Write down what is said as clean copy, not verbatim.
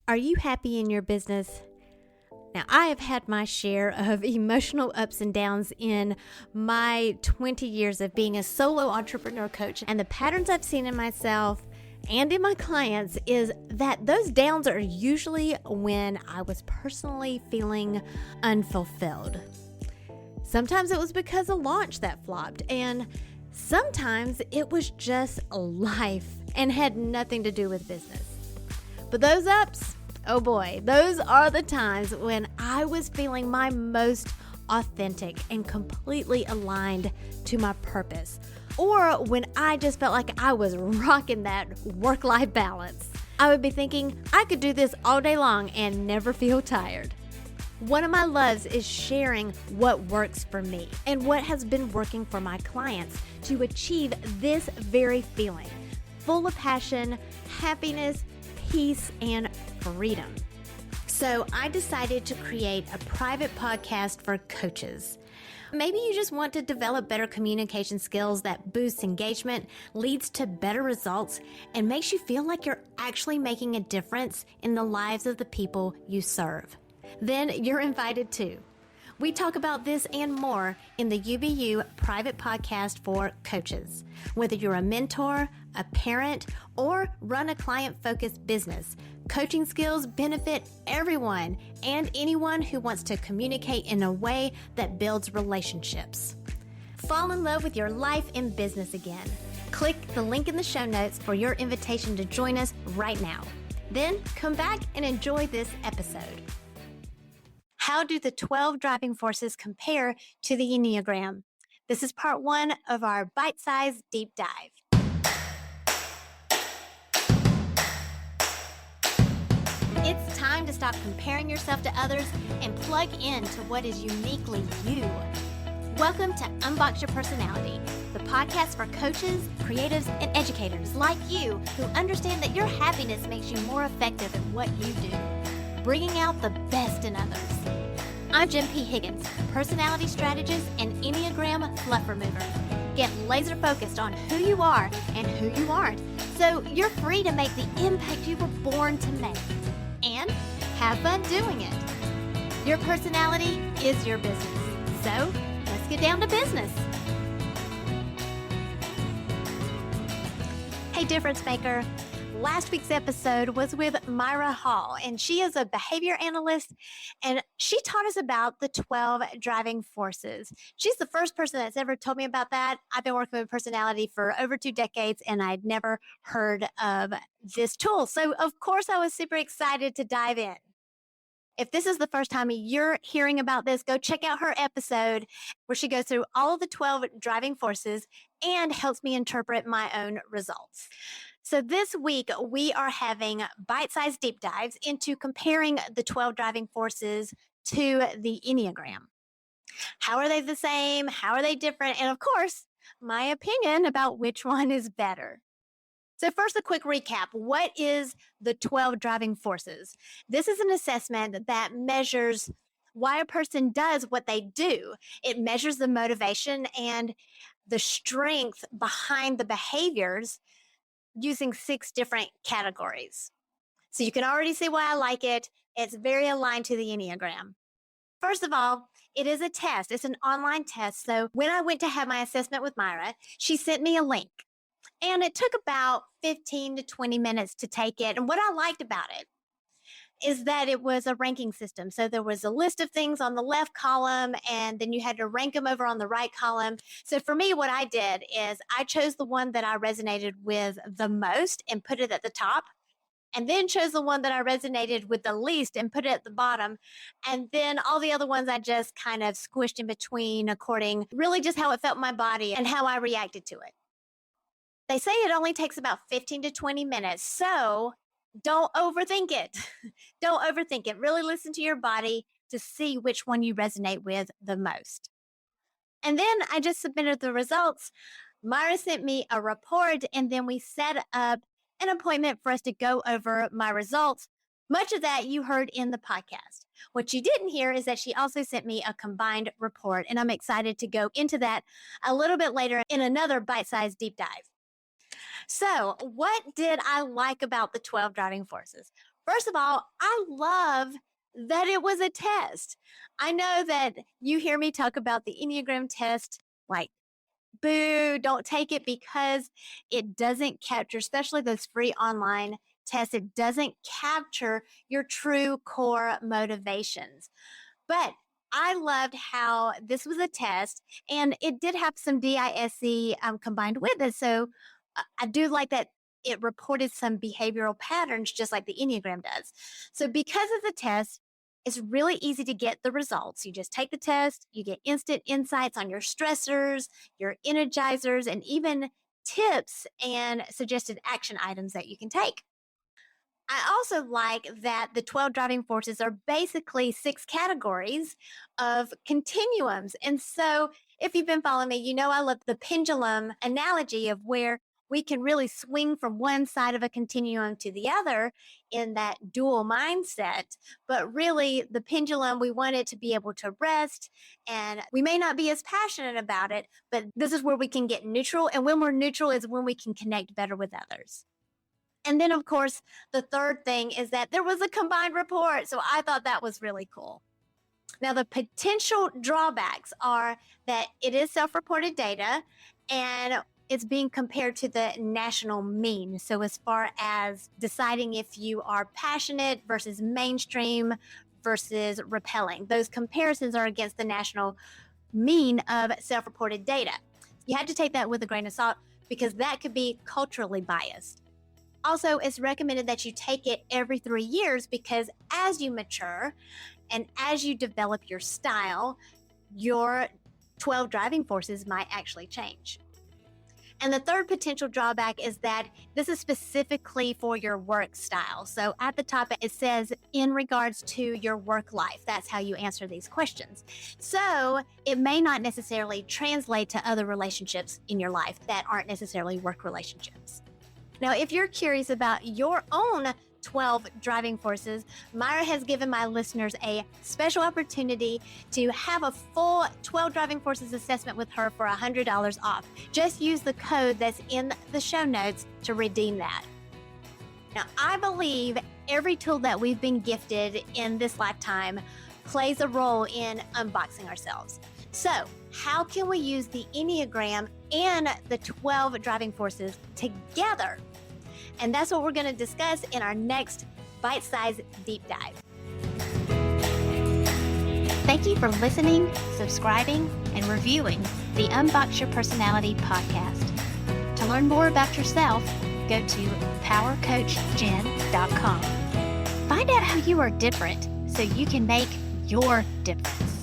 Are you happy in your business? Now, I have had my share of emotional ups and downs in my 20 years of being a solo entrepreneur coach. And the patterns I've seen in myself and in my clients is that those downs are usually when I was personally feeling unfulfilled. Sometimes it was because a launch that flopped, and sometimes it was just life and had nothing to do with business. But those ups, oh boy, those are the times when I was feeling my most authentic and completely aligned to my purpose, or when I just felt like I was rocking that work-life balance. I would be thinking I could do this all day long and never feel tired. One of my loves is sharing what works for me and what has been working for my clients to achieve this very feeling, full of passion, happiness, peace, and freedom. So I decided to create a private podcast for coaches. Maybe you just want to develop better communication skills that boosts engagement, leads to better results, and makes you feel like you're actually making a difference in the lives of the people you serve. Then you're invited too. We talk about this and more in the UBU private podcast for coaches. Whether you're a mentor, a parent, or run a client-focused business, coaching skills benefit everyone and anyone who wants to communicate in a way that builds relationships. Fall in love with your life and business again. Click the link in the show notes for your invitation to join us right now. Then come back and enjoy this episode. How do the 12 driving forces compare to the Enneagram? This is part 1 of our bite-sized deep dive. It's time to stop comparing yourself to others and plug into what is uniquely you. Welcome to Unbox Your Personality, the podcast for coaches, creatives, and educators like you who understand that your happiness makes you more effective at what you do, bringing out the best in others. I'm Jen P. Higgins, personality strategist and Enneagram fluff remover. Get laser focused on who you are and who you aren't, so you're free to make the impact you were born to make. And have fun doing it. Your personality is your business. So let's get down to business. Hey, difference maker. Last week's episode was with Myra Hall, and she is a behavior analyst, and she taught us about the 12 driving forces. She's the first person that's ever told me about that. I've been working with personality for over 2 decades, and I'd never heard of this tool. So, of course, I was super excited to dive in. If this is the first time you're hearing about this, go check out her episode where she goes through all of the 12 driving forces and helps me interpret my own results. So this week, we are having bite-sized deep dives into comparing the 12 driving forces to the Enneagram. How are they the same? How are they different? And of course, my opinion about which one is better. So first, a quick recap. What is the 12 driving forces? This is an assessment that measures why a person does what they do. It measures the motivation and the strength behind the behaviors using 6 different categories. So you can already see why I like it. It's very aligned to the Enneagram. First of all, it is a test. It's an online test. So when I went to have my assessment with Myra, she sent me a link. And it took about 15 to 20 minutes to take it. And what I liked about it is that it was a ranking system. So there was a list of things on the left column, and then you had to rank them over on the right column. So for me, what I did is I chose the one that I resonated with the most and put it at the top, and then chose the one that I resonated with the least and put it at the bottom. And then all the other ones I just kind of squished in between according really just how it felt in my body and how I reacted to it. They say it only takes about 15 to 20 minutes. So don't overthink it. Don't overthink it. Really listen to your body to see which one you resonate with the most. And then I just submitted the results. Myra sent me a report, and then we set up an appointment for us to go over my results. Much of that you heard in the podcast. What you didn't hear is that she also sent me a combined report, and I'm excited to go into that a little bit later in another bite-sized deep dive. So what did I like about the 12 driving forces? First of all, I love that it was a test. I know that you hear me talk about the Enneagram test like, boo, don't take it because it doesn't capture, especially those free online tests, it doesn't capture your true core motivations. But I loved how this was a test and it did have some DISC combined with it. So I do like that it reported some behavioral patterns just like the Enneagram does. So because of the test, it's really easy to get the results. You just take the test, you get instant insights on your stressors, your energizers, and even tips and suggested action items that you can take. I also like that the 12 driving forces are basically 6 categories of continuums. And so, if you've been following me, you know I love the pendulum analogy of where we can really swing from one side of a continuum to the other in that dual mindset. But really, the pendulum, we want it to be able to rest, and we may not be as passionate about it, but this is where we can get neutral. And when we're neutral, is when we can connect better with others. And then, of course, the third thing is that there was a combined report. So I thought that was really cool. Now, the potential drawbacks are that it is self reported data and it's being compared to the national mean. So, as far as deciding if you are passionate versus mainstream versus repelling, those comparisons are against the national mean of self reported data. You have to take that with a grain of salt because that could be culturally biased. Also, it's recommended that you take it every 3 years because as you mature and as you develop your style, your 12 driving forces might actually change. And the third potential drawback is that this is specifically for your work style. So at the top, it says in regards to your work life. That's how you answer these questions. So it may not necessarily translate to other relationships in your life that aren't necessarily work relationships. Now, if you're curious about your own 12 driving forces, Myra has given my listeners a special opportunity to have a full 12 driving forces assessment with her for $100 off. Just use the code that's in the show notes to redeem that. Now, I believe every tool that we've been gifted in this lifetime plays a role in unboxing ourselves. So, how can we use the Enneagram and the 12 driving forces together? And that's what we're going to discuss in our next bite-sized deep dive. Thank you for listening, subscribing, and reviewing the Unbox Your Personality podcast. To learn more about yourself, go to powercoachjen.com. Find out how you are different so you can make your difference.